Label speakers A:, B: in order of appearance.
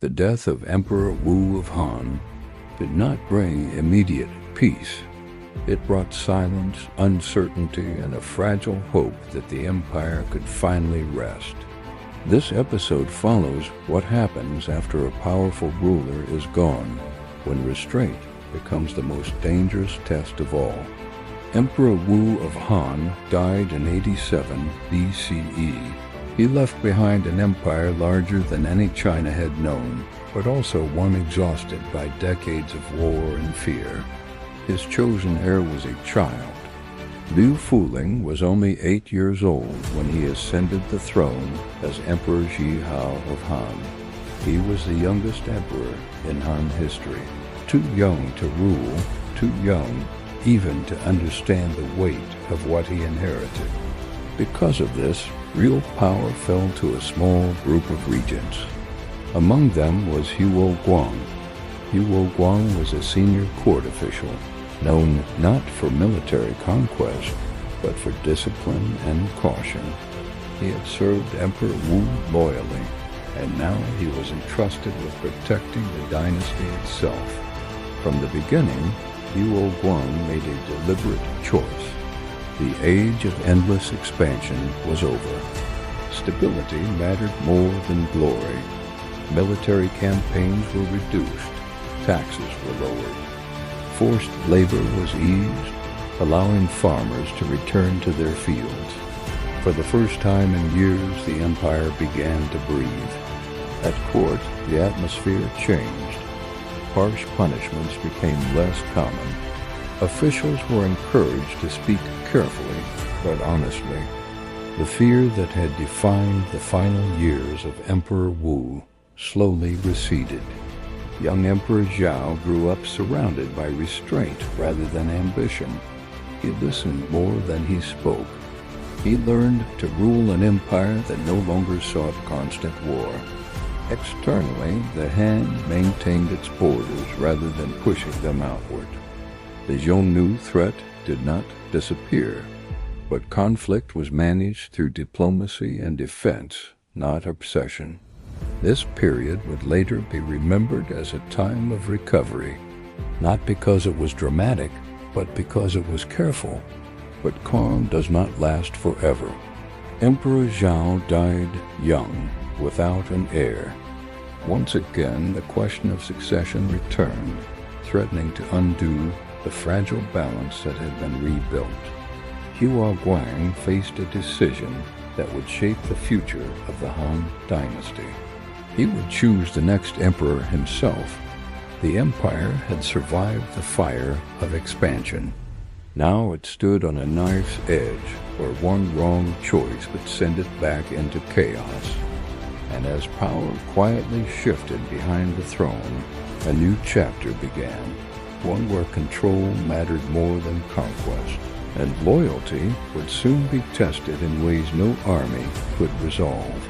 A: The death of Emperor Wu of Han did not bring immediate peace. It brought silence, uncertainty, and a fragile hope that the empire could finally rest. This episode follows what happens after a powerful ruler is gone, when restraint becomes the most dangerous test of all. Emperor Wu of Han died in 87 BCE. He left behind an empire larger than any China had known, but also one exhausted by decades of war and fear. His chosen heir was a child. Liu Fuling was only 8 years old when he ascended the throne as Emperor Zhao of Han. He was the youngest emperor in Han history, too young to rule, too young even to understand the weight of what he inherited. Because of this, real power fell to a small group of regents. Among them was Huo Guang. Huo Guang was a senior court official, known not for military conquest, but for discipline and caution. He had served Emperor Wu loyally, and now he was entrusted with protecting the dynasty itself. From the beginning, Huo Guang made a deliberate choice. The age of endless expansion was over. Stability mattered more than glory. Military campaigns were reduced. Taxes were lowered. Forced labor was eased, allowing farmers to return to their fields. For the first time in years, the empire began to breathe. At court, the atmosphere changed. Harsh punishments became less common. Officials were encouraged to speak carefully, but honestly. The fear that had defined the final years of Emperor Wu slowly receded. Young Emperor Zhao grew up surrounded by restraint rather than ambition. He listened more than he spoke. He learned to rule an empire that no longer sought constant war. Externally, the Han maintained its borders rather than pushing them outward. The Zhongnu threat did not disappear, but conflict was managed through diplomacy and defense, not obsession. This period would later be remembered as a time of recovery, not because it was dramatic, but because it was careful. But calm does not last forever. Emperor Zhao died young, without an heir. Once again, the question of succession returned, threatening to undo the fragile balance that had been rebuilt. Huo Guang faced a decision that would shape the future of the Han Dynasty. He would choose the next emperor himself. The empire had survived the fire of expansion. Now it stood on a knife's edge, where one wrong choice would send it back into chaos. And as power quietly shifted behind the throne, a new chapter began, one where control mattered more than conquest, and loyalty would soon be tested in ways no army could resolve.